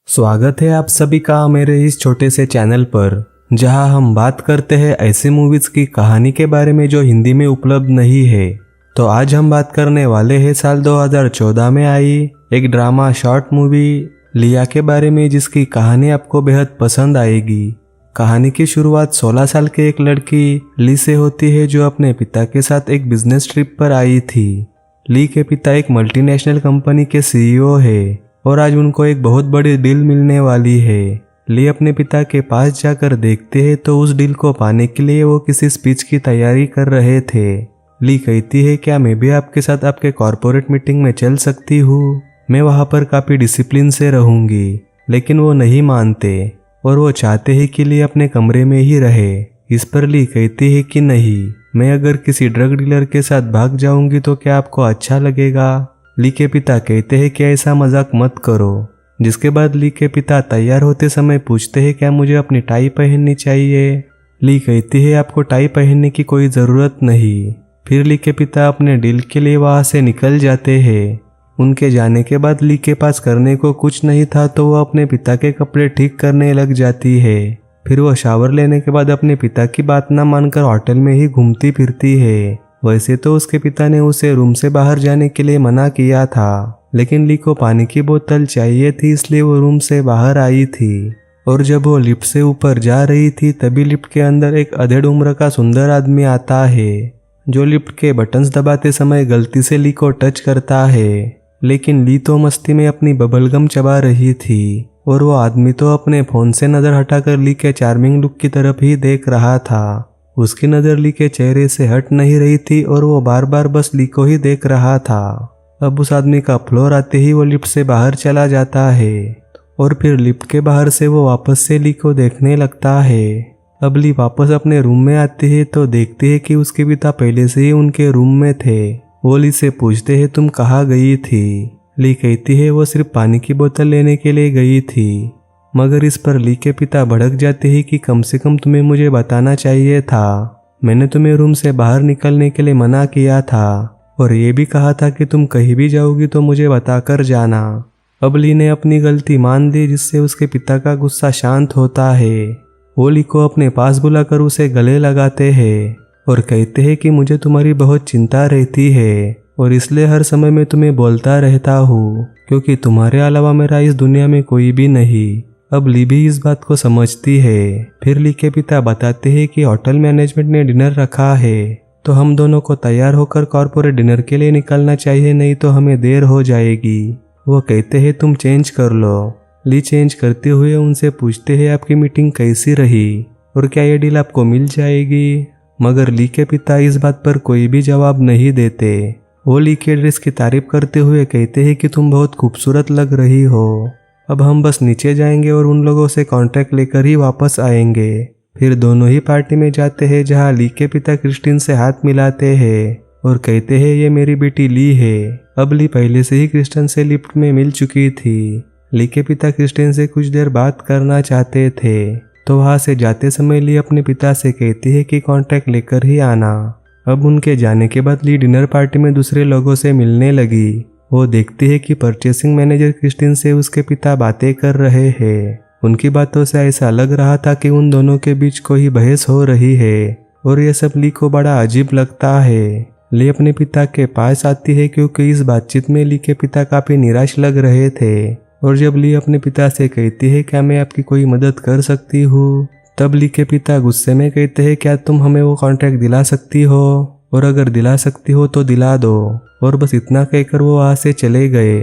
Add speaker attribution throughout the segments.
Speaker 1: स्वागत है आप सभी का मेरे इस छोटे से चैनल पर, जहां हम बात करते हैं ऐसी मूवीज की कहानी के बारे में जो हिंदी में उपलब्ध नहीं है। तो आज हम बात करने वाले हैं साल 2014 में आई एक ड्रामा शॉर्ट मूवी लिया के बारे में, जिसकी कहानी आपको बेहद पसंद आएगी। कहानी की शुरुआत 16 साल के एक लड़की ली से होती है, जो अपने पिता के साथ एक बिजनेस ट्रिप पर आई थी। ली के पिता एक मल्टीनेशनल कंपनी के सीईओ है और आज उनको एक बहुत बड़ी डील मिलने वाली है। ली अपने पिता के पास जाकर देखते हैं तो उस डील को पाने के लिए वो किसी स्पीच की तैयारी कर रहे थे। ली कहती है, क्या मैं भी आपके साथ आपके कॉर्पोरेट मीटिंग में चल सकती हूँ? मैं वहाँ पर काफ़ी डिसिप्लिन से रहूँगी। लेकिन वो नहीं मानते और वो चाहते हैं कि ली अपने कमरे में ही रहे। इस पर ली कहती है कि नहीं, मैं अगर किसी ड्रग डीलर के साथ भाग जाऊंगी तो क्या आपको अच्छा लगेगा? ली के पिता कहते हैं कि ऐसा मजाक मत करो। जिसके बाद ली के पिता तैयार होते समय पूछते हैं, क्या मुझे अपनी टाई पहननी चाहिए? ली कहती है, आपको टाई पहनने की कोई ज़रूरत नहीं। फिर ली के पिता अपने डील के लिए वहाँ से निकल जाते हैं। उनके जाने के बाद ली के पास करने को कुछ नहीं था तो वो अपने पिता के कपड़े ठीक करने लग जाती है। फिर वो शावर लेने के बाद अपने पिता की बात ना मानकर होटल में ही घूमती फिरती है। वैसे तो उसके पिता ने उसे रूम से बाहर जाने के लिए मना किया था, लेकिन ली को पानी की बोतल चाहिए थी, इसलिए वो रूम से बाहर आई थी। और जब वो लिफ्ट से ऊपर जा रही थी तभी लिफ्ट के अंदर एक अधेड़ उम्र का सुंदर आदमी आता है, जो लिफ्ट के बटन्स दबाते समय गलती से ली को टच करता है। लेकिन ली तो मस्ती में अपनी बबलगम चबा रही थी और वो आदमी तो अपने फोन से नजर हटाकर ली के चार्मिंग लुक की तरफ ही देख रहा था। उसकी नज़र ली के चेहरे से हट नहीं रही थी और वो बार बार बस ली को ही देख रहा था। अब उस आदमी का फ्लोर आते ही वो लिफ्ट से बाहर चला जाता है और फिर लिफ्ट के बाहर से वो वापस से ली को देखने लगता है। अब ली वापस अपने रूम में आती है तो देखती है कि उसके पिता पहले से ही उनके रूम में थे। वो ली से पूछते हैं, तुम कहाँ गई थी? ली कहती है, वो सिर्फ पानी की बोतल लेने के लिए गई थी। मगर इस पर ली के पिता भड़क जाते हैं कि कम से कम तुम्हें मुझे बताना चाहिए था। मैंने तुम्हें रूम से बाहर निकलने के लिए मना किया था और ये भी कहा था कि तुम कहीं भी जाओगी तो मुझे बताकर जाना। अब ली ने अपनी गलती मान ली, जिससे उसके पिता का गुस्सा शांत होता है। वो ली को अपने पास बुलाकर उसे गले लगाते हैं और कहते हैं कि मुझे तुम्हारी बहुत चिंता रहती है और इसलिए हर समय मैं तुम्हें बोलता रहता हूँ, क्योंकि तुम्हारे अलावा मेरा इस दुनिया में कोई भी नहीं। अब ली भी इस बात को समझती है। फिर ली के पिता बताते हैं कि होटल मैनेजमेंट ने डिनर रखा है तो हम दोनों को तैयार होकर कॉर्पोरेट डिनर के लिए निकलना चाहिए, नहीं तो हमें देर हो जाएगी। वो कहते हैं, तुम चेंज कर लो। ली चेंज करते हुए उनसे पूछते हैं, आपकी मीटिंग कैसी रही और क्या ये डील आपको मिल जाएगी? मगर ली के पिता इस बात पर कोई भी जवाब नहीं देते। वो ली के ड्रेस की तारीफ करते हुए कहते हैं कि तुम बहुत खूबसूरत लग रही हो। अब हम बस नीचे जाएंगे और उन लोगों से कॉन्ट्रैक्ट लेकर ही वापस आएंगे। फिर दोनों ही पार्टी में जाते हैं, जहां ली के पिता क्रिस्टिन से हाथ मिलाते हैं और कहते हैं, ये मेरी बेटी ली है। अब ली पहले से ही क्रिस्टिन से लिफ्ट में मिल चुकी थी। ली के पिता क्रिस्टिन से कुछ देर बात करना चाहते थे तो वहां से जाते समय ली अपने पिता से कहती है कि कॉन्ट्रैक्ट लेकर ही आना। अब उनके जाने के बाद ली डिनर पार्टी में दूसरे लोगों से मिलने लगी। वो देखती है कि परचेसिंग मैनेजर क्रिस्टिन से उसके पिता बातें कर रहे हैं। उनकी बातों से ऐसा लग रहा था कि उन दोनों के बीच कोई बहस हो रही है और यह सब ली को बड़ा अजीब लगता है। ली अपने पिता के पास आती है क्योंकि इस बातचीत में ली के पिता काफी निराश लग रहे थे। और जब ली अपने पिता से कहती है, क्या मैं आपकी कोई मदद कर सकती हूँ? तब ली के पिता गुस्से में कहते हैं, क्या तुम हमें वो कॉन्ट्रैक्ट दिला सकती हो? और अगर दिला सकती हो तो दिला दो। और बस इतना कहकर वो वहां से चले गए।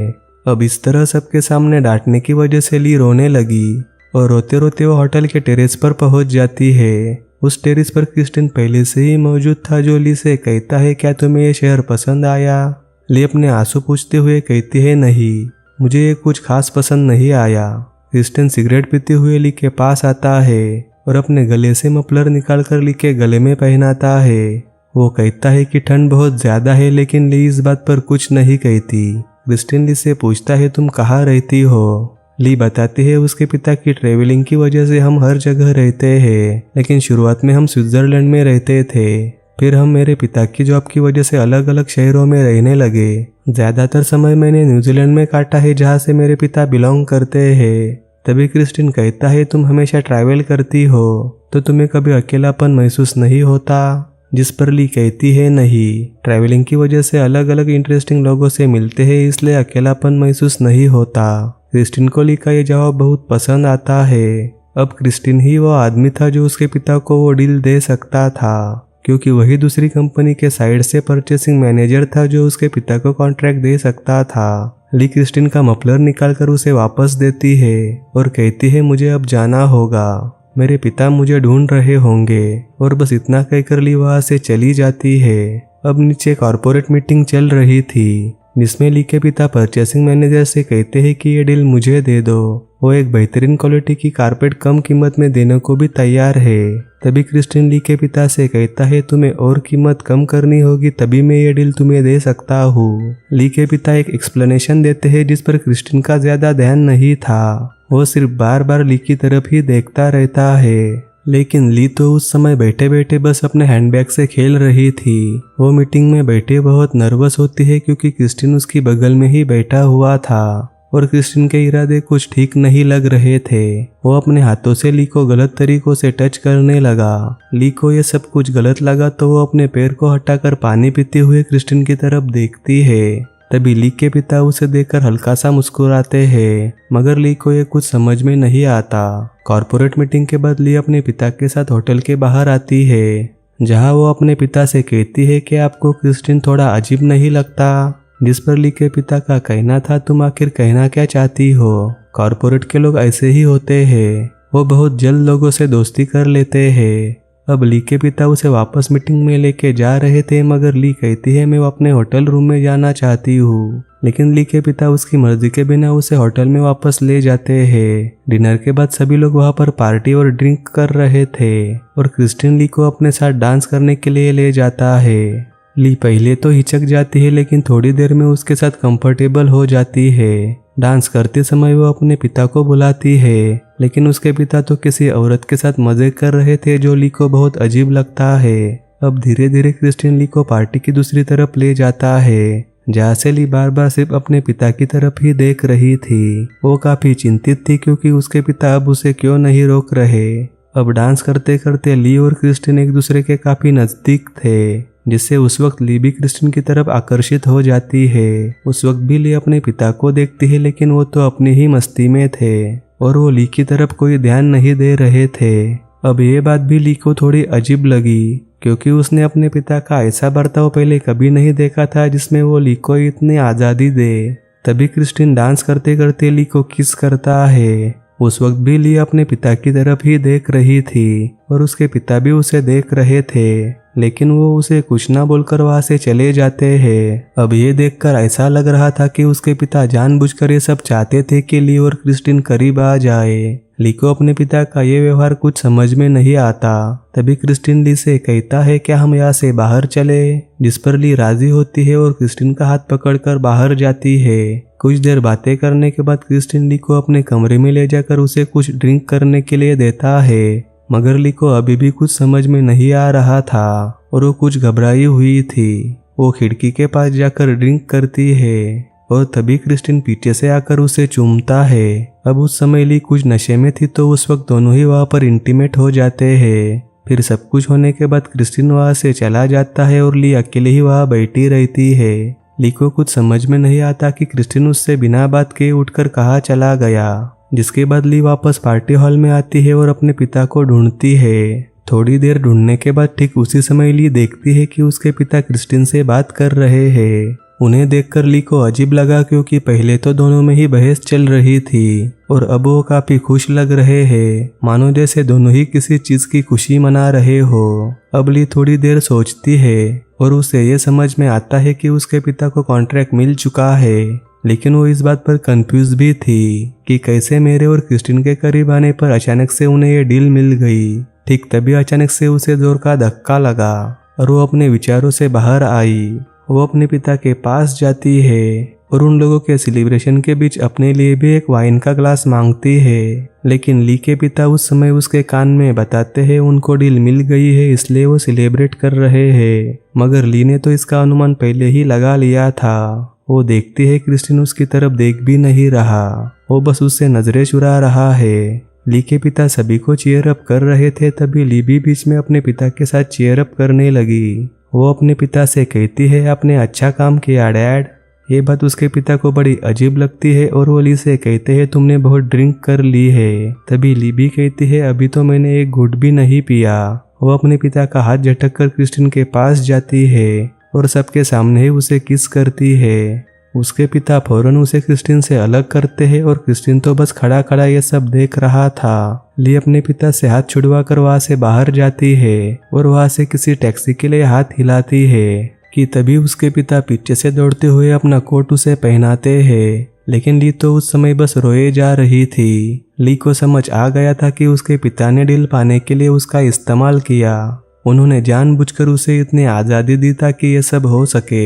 Speaker 1: अब इस तरह सबके सामने डांटने की वजह से ली रोने लगी और रोते रोते वो होटल के टेरेस पर पहुंच जाती है। उस टेरेस पर क्रिस्टिन पहले से ही मौजूद था, जो ली से कहता है, क्या तुम्हें ये शहर पसंद आया? ली अपने आंसू पूछते हुए कहती है, नहीं, मुझे ये कुछ खास पसंद नहीं आया। क्रिस्टिन सिगरेट पीते हुए ली के पास आता है और अपने गले से मफलर निकालकर ली के गले में पहनाता है। वो कहता है कि ठंड बहुत ज्यादा है, लेकिन ली इस बात पर कुछ नहीं कहती। क्रिस्टिन ली से पूछता है, तुम कहाँ रहती हो? ली बताती है, उसके पिता की ट्रेवलिंग की वजह से हम हर जगह रहते हैं, लेकिन शुरुआत में हम स्विट्जरलैंड में रहते थे। फिर हम मेरे पिता की जॉब की वजह से अलग अलग शहरों में रहने लगे। ज्यादातर समय मैंने न्यूजीलैंड में काटा है, जहाँ से मेरे पिता बिलोंग करते हैं। तभी क्रिस्टिन कहता है तुम हमेशा ट्रैवल करती हो तो तुम्हें कभी अकेलापन महसूस नहीं होता, जिस पर ली कहती है नहीं, ट्रैवलिंग की वजह से अलग अलग इंटरेस्टिंग लोगों से मिलते हैं इसलिए अकेलापन महसूस नहीं होता। क्रिस्टिन को ली का ये जवाब बहुत पसंद आता है। अब क्रिस्टिन ही वो आदमी था जो उसके पिता को वो डील दे सकता था, क्योंकि वही दूसरी कंपनी के साइड से परचेसिंग मैनेजर था जो उसके पिता को कॉन्ट्रैक्ट दे सकता था। ली क्रिस्टिन का मफलर निकालकर उसे वापस देती है और कहती है मुझे अब जाना होगा, मेरे पिता मुझे ढूंढ रहे होंगे, और बस इतना कहकर ली वहां से चली जाती है। अब नीचे कॉर्पोरेट मीटिंग चल रही थी जिसमें ली के पिता परचेसिंग मैनेजर से कहते हैं कि ये डील मुझे दे दो, वो एक बेहतरीन क्वालिटी की कारपेट कम कीमत में देने को भी तैयार है। तभी क्रिस्टिन ली के पिता से कहता है तुम्हें और कीमत कम करनी होगी तभी मैं ये डील तुम्हें दे सकता हूँ। ली के पिता एक एक्सप्लेनेशन देते हैं जिस पर क्रिस्टिन का ज्यादा ध्यान नहीं था, वो सिर्फ बार बार ली की तरफ ही देखता रहता है। लेकिन ली तो उस समय बैठे बैठे बस अपने हैंडबैग से खेल रही थी। वो मीटिंग में बैठे बहुत नर्वस होती है क्योंकि क्रिस्टिन उसकी बगल में ही बैठा हुआ था और क्रिस्टिन के इरादे कुछ ठीक नहीं लग रहे थे। वो अपने हाथों से ली को गलत तरीकों से टच करने लगा। ली को ये सब कुछ गलत लगा तो वो अपने पैर को हटाकर पानी पीते हुए क्रिस्टिन की तरफ देखती है। तभी ली के पिता उसे देखकर हल्का सा मुस्कुराते हैं, मगर ली को ये कुछ समझ में नहीं आता। कॉर्पोरेट मीटिंग के बाद ली अपने पिता के साथ होटल के बाहर आती है, जहां वो अपने पिता से कहती है कि आपको क्रिस्टिन थोड़ा अजीब नहीं लगता, जिस पर ली के पिता का कहना था तुम आखिर कहना क्या चाहती हो, कॉर्पोरेट के लोग ऐसे ही होते हैं, वो बहुत जल्द लोगों से दोस्ती कर लेते हैं। अब ली के पिता उसे वापस मीटिंग में लेके जा रहे थे, मगर ली कहती है मैं अपने होटल रूम में जाना चाहती हूँ। लेकिन ली के पिता उसकी मर्जी के बिना उसे होटल में वापस ले जाते हैं। डिनर के बाद सभी लोग वहाँ पर पार्टी और ड्रिंक कर रहे थे और क्रिस्टिन ली को अपने साथ डांस करने के लिए ले जाता है। ली पहले तो हिचक जाती है लेकिन थोड़ी देर में उसके साथ कंफर्टेबल हो जाती है। डांस करते समय वो अपने पिता को बुलाती है, लेकिन उसके पिता तो किसी औरत के साथ मजे कर रहे थे जो ली को बहुत अजीब लगता है। अब धीरे धीरे क्रिस्टिन ली को पार्टी की दूसरी तरफ ले जाता है, जहाँ से ली बार बार सिर्फ अपने पिता की तरफ ही देख रही थी। वो काफी चिंतित थी क्योंकि उसके पिता अब उसे क्यों नहीं रोक रहे। अब डांस करते करते ली और क्रिस्टिन एक दूसरे के काफी नजदीक थे, जिससे उस वक्त ली भी क्रिस्टिन की तरफ आकर्षित हो जाती है। उस वक्त भी ली अपने पिता को देखती है, लेकिन वो तो अपनी ही मस्ती में थे और वो ली की तरफ कोई ध्यान नहीं दे रहे थे। अब ये बात भी ली को थोड़ी अजीब लगी, क्योंकि उसने अपने पिता का ऐसा बर्ताव पहले कभी नहीं देखा था जिसमें वो ली को इतनी आज़ादी दे। तभी क्रिस्टिन डांस करते करते ली को किस करता है। उस वक्त भी ली अपने पिता की तरफ ही देख रही थी और उसके पिता भी उसे देख रहे थे, लेकिन वो उसे कुछ ना बोलकर वहां से चले जाते हैं। अब ये देखकर ऐसा लग रहा था कि उसके पिता जानबूझकर ये सब चाहते थे कि ली और क्रिस्टिन करीब आ जाए। ली को अपने पिता का ये व्यवहार कुछ समझ में नहीं आता। तभी क्रिस्टिन ली से कहता है क्या हम यहाँ से बाहर चले, जिस पर ली राजी होती है और क्रिस्टिन का हाथ पकड़कर बाहर जाती है। कुछ देर बातें करने के बाद क्रिस्टिन ली को अपने कमरे में ले जाकर उसे कुछ ड्रिंक करने के लिए देता है, मगर ली को अभी भी कुछ समझ में नहीं आ रहा था और वो कुछ घबराई हुई थी। वो खिड़की के पास जाकर ड्रिंक करती है और तभी क्रिस्टिन पीछे से आकर उसे चूमता है। अब उस समय ली कुछ नशे में थी तो उस वक्त दोनों ही वहाँ पर इंटीमेट हो जाते हैं। फिर सब कुछ होने के बाद क्रिस्टिन वहाँ से चला जाता है और ली अकेले ही वहाँ बैठी रहती है। ली को कुछ समझ में नहीं आता कि क्रिस्टिन उससे बिना बात किए उठकर कहाँ चला गया। जिसके बाद ली वापस पार्टी हॉल में आती है और अपने पिता को ढूंढती है। थोड़ी देर ढूंढने के बाद ठीक उसी समय ली देखती है कि उसके पिता क्रिस्टिन से बात कर रहे हैं। उन्हें देखकर ली को अजीब लगा, क्योंकि पहले तो दोनों में ही बहस चल रही थी और अब वो काफी खुश लग रहे हैं, मानो जैसे दोनों ही किसी चीज की खुशी मना रहे हो। अब ली थोड़ी देर सोचती है और उसे ये समझ में आता है कि उसके पिता को कॉन्ट्रैक्ट मिल चुका है, लेकिन वो इस बात पर कंफ्यूज भी थी कि कैसे मेरे और क्रिस्टिन के करीब आने पर अचानक से उन्हें ये डील मिल गई। ठीक तभी अचानक से उसे जोर का धक्का लगा और वो अपने विचारों से बाहर आई। वो अपने पिता के पास जाती है और उन लोगों के सेलिब्रेशन के बीच अपने लिए भी एक वाइन का ग्लास मांगती है, लेकिन ली के पिता उस समय उसके कान में बताते हैं उनको डील मिल गई है इसलिए वो सेलिब्रेट कर रहे हैं। मगर ली ने तो इसका अनुमान पहले ही लगा लिया था। वो देखती है क्रिस्टिन उसकी तरफ देख भी नहीं रहा। वो बस उससे नजरें चुरा रहा है। ली के पिता सभी को चीयर अप कर रहे थे, तभी ली भी बीच में अपने पिता के साथ चीयर अप करने लगी। वो अपने पिता से कहती है, आपने अच्छा काम किया डैड। ये बात उसके पिता को बड़ी अजीब लगती है और वो ली से कहते हैं, तुमने बहुत ड्रिंक कर ली है। तभी ली भी कहती है, अभी तो मैंने एक घूंट भी नहीं पिया। वो अपने पिता का हाथ झटक कर क्रिस्टिन के पास जाती है और सबके सामने ही उसे किस करती है। उसके पिता फौरन उसे क्रिस्टिन से अलग करते हैं और क्रिस्टिन तो बस खड़ा खड़ा ये सब देख रहा था। ली अपने पिता से हाथ छुड़वा कर वहां से बाहर जाती है और वहां से किसी टैक्सी के लिए हाथ हिलाती है कि तभी उसके पिता पीछे से दौड़ते हुए अपना कोट उसे पहनाते हैं। लेकिन ली तो उस समय बस रोए जा रही थी। ली को समझ आ गया था कि उसके पिता ने डील पाने के लिए उसका इस्तेमाल किया। उन्होंने जानबूझकर उसे इतनी आज़ादी दी ताकि ये सब हो सके।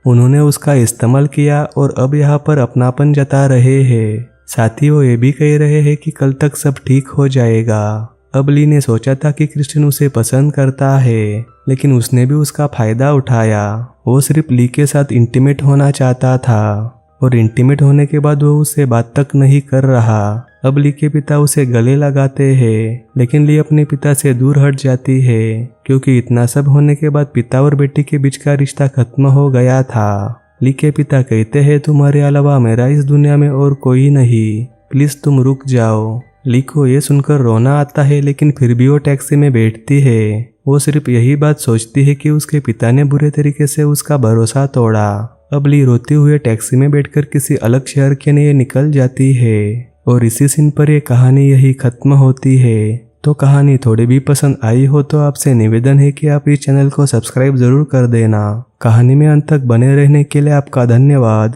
Speaker 1: उन्होंने उसका इस्तेमाल किया और अब यहाँ पर अपनापन जता रहे हैं। साथ ही वो ये भी कह रहे हैं कि कल तक सब ठीक हो जाएगा। अब ली ने सोचा था कि क्रिस्टिन उसे पसंद करता है, लेकिन उसने भी उसका फायदा उठाया। वो सिर्फ ली के साथ इंटीमेट होना चाहता था और इंटीमेट होने के बाद वो उससे बात तक नहीं कर रहा। अब ली के पिता उसे गले लगाते हैं, लेकिन ली अपने पिता से दूर हट जाती है क्योंकि इतना सब होने के बाद पिता और बेटी के बीच का रिश्ता खत्म हो गया था। ली के पिता कहते हैं, तुम्हारे अलावा मेरा इस दुनिया में और कोई नहीं, प्लीज तुम रुक जाओ। ली को ये सुनकर रोना आता है, लेकिन फिर भी वो टैक्सी में बैठती है। वो सिर्फ यही बात सोचती है कि उसके पिता ने बुरे तरीके से उसका भरोसा तोड़ा। अब ली रोती हुए टैक्सी में बैठकर किसी अलग शहर के लिए निकल जाती है और इसी सीन पर यह कहानी यही खत्म होती है। तो कहानी थोड़ी भी पसंद आई हो तो आपसे निवेदन है कि आप इस चैनल को सब्सक्राइब जरूर कर देना। कहानी में अंत तक बने रहने के लिए आपका धन्यवाद।